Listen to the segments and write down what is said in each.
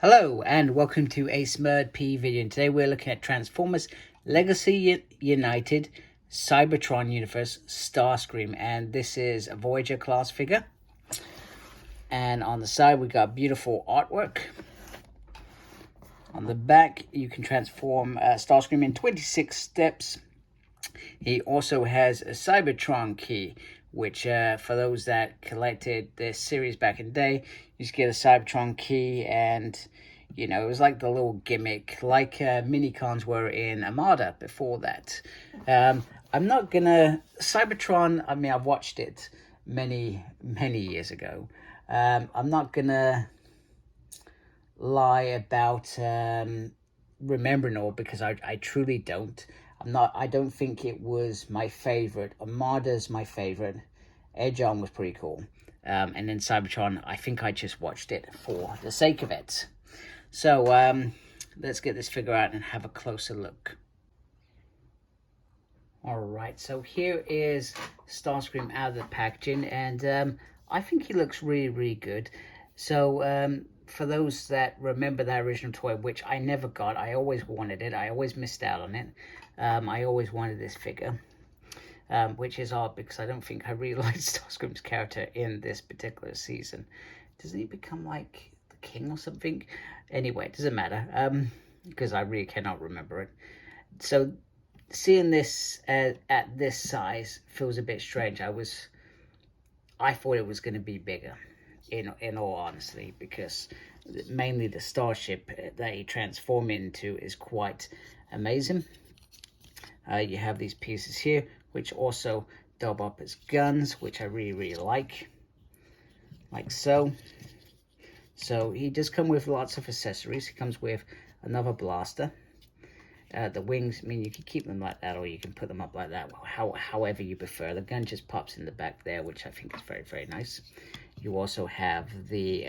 Hello and welcome to a Smurd P video, and today we're looking at Transformers Legacy United Cybertron Universe Starscream, and this is a Voyager class figure. And on the side we got beautiful artwork. On the back you can transform Starscream in 26 steps. He also has a Cybertron key, which for those that collected this series back in the day, you just get a Cybertron key, and you know, it was like the little gimmick, like mini-cons were in Armada before that. I'm not gonna Cybertron, I mean, I've watched it many years ago. I'm not gonna lie about remembering all, because I truly don't. I don't think it was my favorite. Armada's my favorite. Edge On was pretty cool. And then Cybertron, I think I just watched it for the sake of it. So let's get this figure out and have a closer look. Alright, so here is Starscream out of the packaging, and I think he looks really good. So for those that remember that original toy, which I never got, I always wanted it, I always missed out on it. I always wanted this figure, which is odd because I don't think I really liked Starscream's character in this particular season. Doesn't he become like the king or something? Anyway, it doesn't matter, because I really cannot remember it. So seeing this at this size feels a bit strange. I thought it was going to be bigger, in all honesty, because mainly the starship that he transformed into is quite amazing. You have these pieces here, which also double up as guns, which I really like so. So he does come with lots of accessories. He comes with another blaster. The wings, I mean, you can keep them like that, or you can put them up like that, however you prefer. The gun just pops in the back there, which I think is very nice. You also have the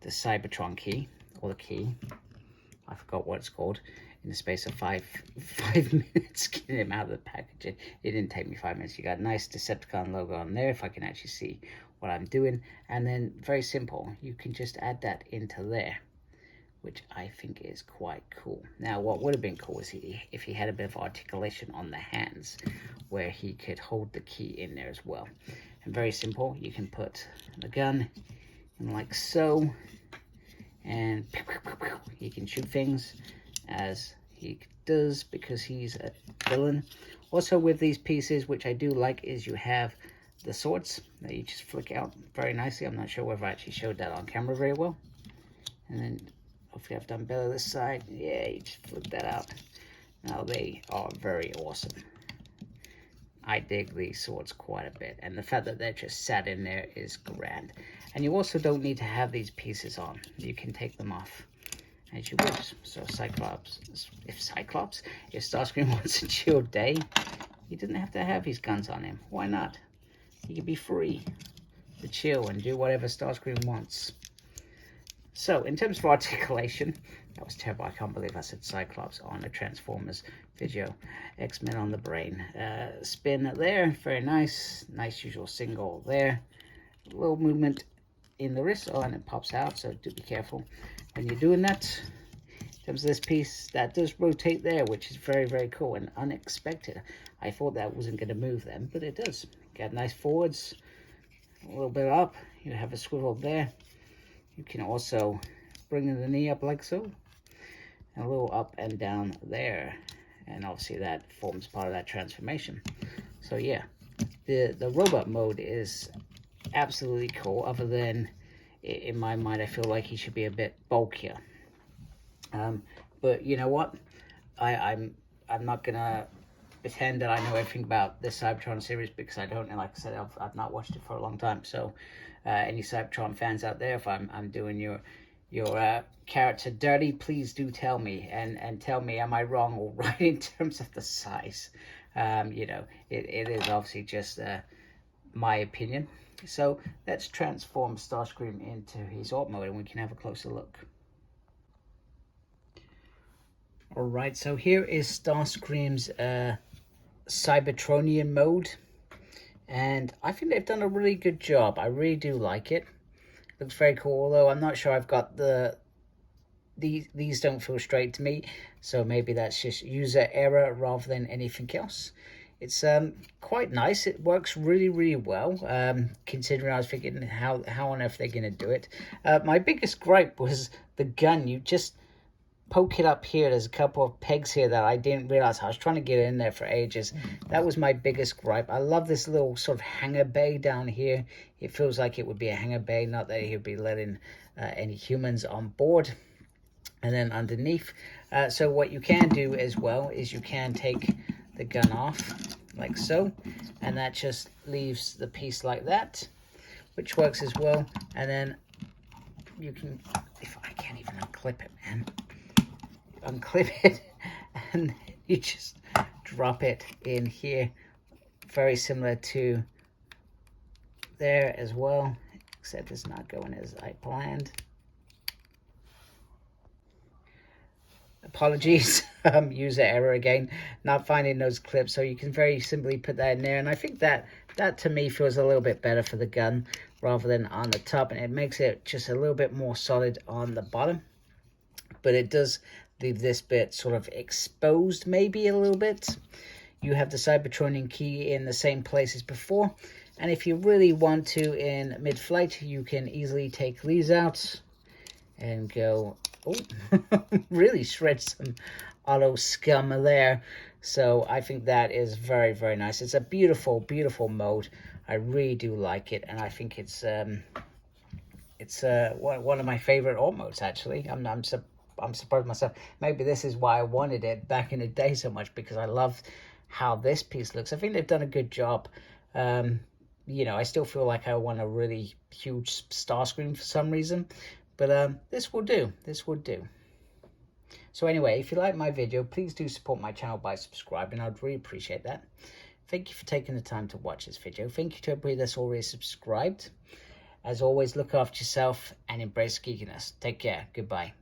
Cybertron key, or the key. I forgot what it's called. In the space of five minutes, getting him out of the package. It didn't take me 5 minutes. You got a nice Decepticon logo on there, if I can actually see what I'm doing. And then, very simple, you can just add that into there, which I think is quite cool. Now, what would have been cool is if he had a bit of articulation on the hands, where he could hold the key in there as well. And very simple, you can put the gun in like so, and he can shoot things as he does, because he's a villain. Also with these pieces, which I do like, is you have the swords that you just flick out very nicely. I'm not sure whether I actually showed that on camera very well. And then hopefully I've done better this side. Yeah, you just flip that out. Now they are very awesome. I dig these swords quite a bit, and the fact that they're just sat in there is grand. And you also don't need to have these pieces on. You can take them off as you wish. So if Starscream wants a chill day, he doesn't have to have his guns on him. Why not? He can be free to chill and do whatever Starscream wants. So in terms of articulation, that was terrible. I can't believe I said Cyclops on a Transformers video. X-Men on the brain. Spin there, very nice. Nice usual single there. A little movement in the wrist, and it pops out, so do be careful when you're doing that. In terms of this piece, that does rotate there, which is very cool and unexpected. I thought that wasn't going to move then, but it does. Got nice forwards, a little bit up. You have a swivel there. You can also bring the knee up like so, and a little up and down there, and obviously that forms part of that transformation. So yeah, the robot mode is absolutely cool, other than in my mind I feel like he should be a bit bulkier. But you know what, I'm not gonna pretend that I know everything about this Cybertron series, because I don't, and like I said, I've not watched it for a long time. So any Cybertron fans out there, if I'm doing your character dirty, please do tell me, and tell me, am I wrong or right in terms of the size? You know, it is obviously just my opinion. So let's transform Starscream into his art mode, and we can have a closer look. Alright, so here is Starscream's Cybertronian mode, and I think they've done a really good job. I really do like it. Looks very cool, although I'm not sure I've got these don't feel straight to me, so maybe that's just user error rather than anything else. It's quite nice. It works really well, considering I was thinking how on earth they're going to do it. My biggest gripe was the gun. You just poke it up here. There's a couple of pegs here that I didn't realize. I was trying to get in there for ages. That was my biggest gripe. I love this little sort of hangar bay down here. It feels like it would be a hangar bay, not that he'd be letting any humans on board. And then underneath, so what you can do as well is you can take the gun off like so, and that just leaves the piece like that, which works as well. And then you can, if I can't even unclip it, man, unclip it, and you just drop it in here, very similar to there as well, except it's not going as I planned. Apologies, user error again, not finding those clips. So you can very simply put that in there, and I think that to me feels a little bit better for the gun rather than on the top, and it makes it just a little bit more solid on the bottom. But it does leave this bit sort of exposed, maybe a little bit. You have the Cybertron key in the same place as before, and if you really want to in mid-flight, you can easily take these out and go, oh, really shred some auto scum there. So I think that is very nice. It's a beautiful mode. I really do like it, and I think it's one of my favorite alt modes, actually. I'm surprised myself. Maybe this is why I wanted it back in the day so much, because I love how this piece looks. I think they've done a good job. You know, I still feel like I want a really huge Starscream for some reason, but this will do. This will do. So anyway, if you like my video, please do support my channel by subscribing. I'd really appreciate that. Thank you for taking the time to watch this video. Thank you to everybody that's already subscribed. As always, look after yourself and embrace geekiness. Take care. Goodbye.